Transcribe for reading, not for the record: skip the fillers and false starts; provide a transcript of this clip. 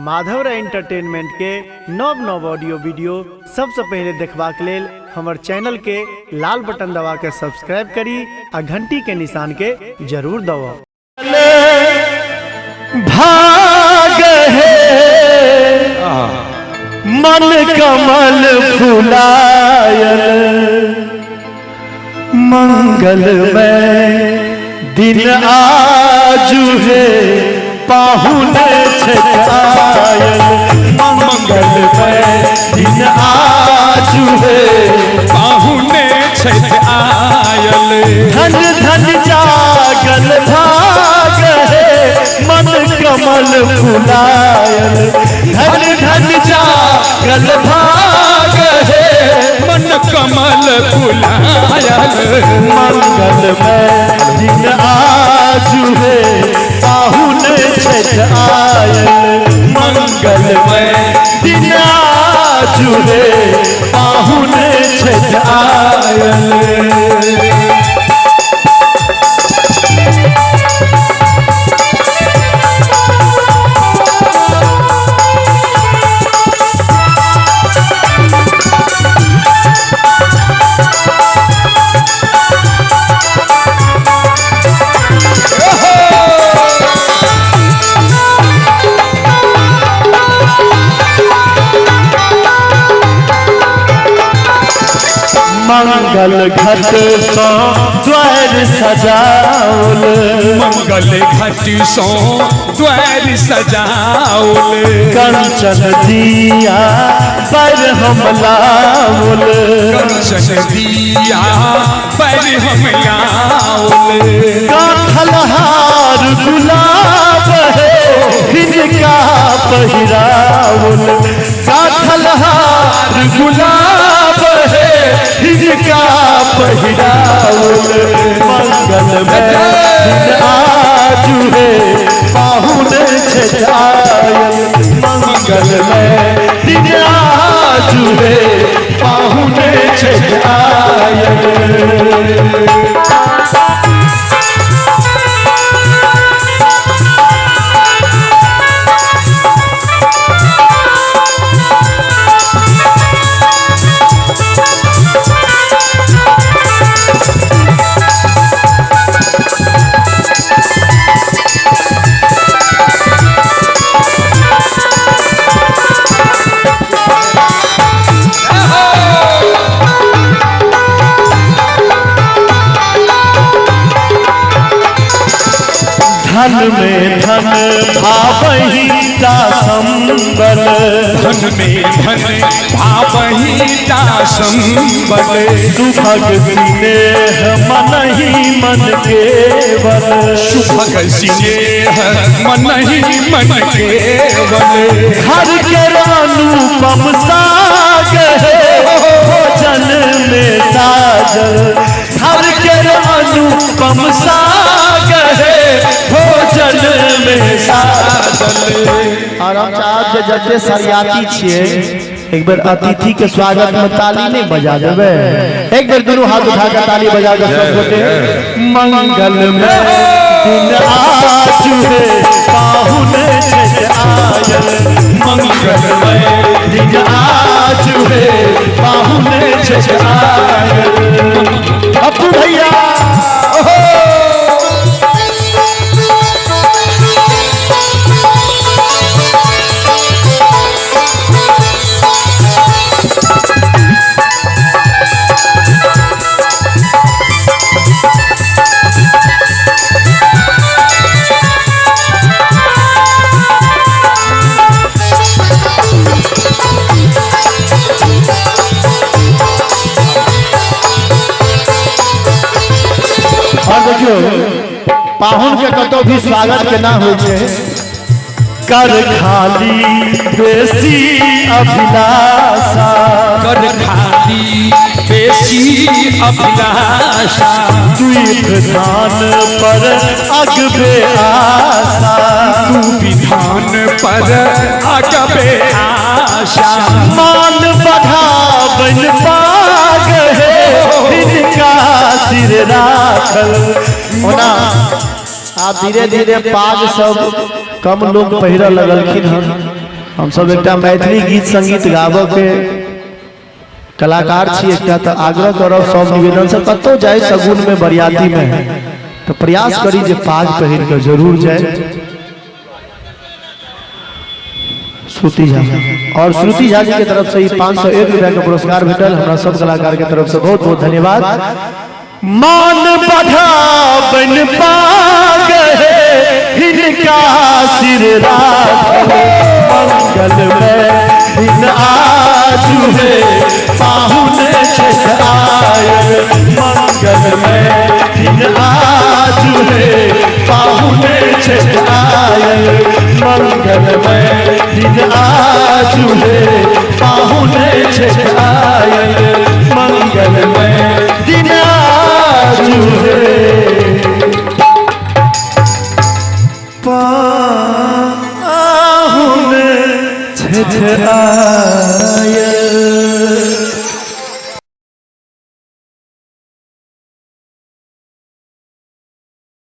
Madhav entertainment के नव नव ऑडियो वीडियो सबसे पहले देखबाक लेल हमर चैनल के लाल बटन दबा के सब्सक्राइब करी आ घंटी के निशान के जरूर दबाओ। भाग है मन कमल फुलायल मंगल में दिन आजू है पाहुन छायल मंगल में दिन आजू है पाहुन छायल धन धन जागल भाग है मन कमल फुलायल धन धन जागल भाग है मन कमल फुलायल मंगल में दिन आजू है पाहुन छायल मंगल में दिन आजू है पाहुन छायल। मंगल घट सो द्वार सजाउल मंगल घट सो द्वार सजाउल कंचन दिया पर हम लाउल कंचन दिया पर हम लाउल काठलहार गुलाब है हिनका पहिराउल काठलहार गुलाब है हिनका पहिराउल मंगल में दिन आजू है पाहुन छायल मंगल में दिन आजू है पाहुन छायल। धन में धन भावही दासंबल धन में धन भावही दासंबल सुभग स्नेह मन ही मन केवल सुभग स्नेह मन ही मन केवल घर के अनुपम साग है भोजन में साजल घर के अनुपम साग है भोजन में साजल। और हम आज जते सरियाती छिए एक बार अतिथि के स्वागत में ताली नहीं बजा देबे, एक बार दोनों हाथ उठा कर ताली बजा के सब बोले मंगल में दिन आजू है पाहुन छायल मंगल में दिन आजू है पाहुन छायल। अपू भैया पाहुन के कतो भी स्वागत के ना हो छे कर खाली बेसी अभिलाषा कर खाली बेसी अभिलाषा दुई विधान पर अगबे आशा तू विधान पर अगबे आशा मान बढ़ावन पाग है इनका सिर राखल होना आप धीरे धीरे पाग सब कम लोग पहिरा लगलखिन हन हम सब एकटा मैथिली गीत संगीत गाबऽ के कलाकार छी, एकटा तो आग्रह करब सब निवेदन से कतौ जाए सगुन में बरियाती में तो प्रयास करी जे पाग पहिर के जरूर जाए। श्रुति झा और श्रुति झा जी के तरफ से 501 रुपया का पुरस्कार भेटल, हमरा सब कलाकार के तरफ से बहुत बहुत धन्यवाद। मान बढ़ावन पाग हिनका सिर मंगल में दिन आजू है पाहुन छठ आयल, मंगल में दिन आजू है पाहुन छठ आयल, मंगल में दिन आजू है पाहुन छठ आयल, मंगल में दिन आजू है पाहुन छठ आयल।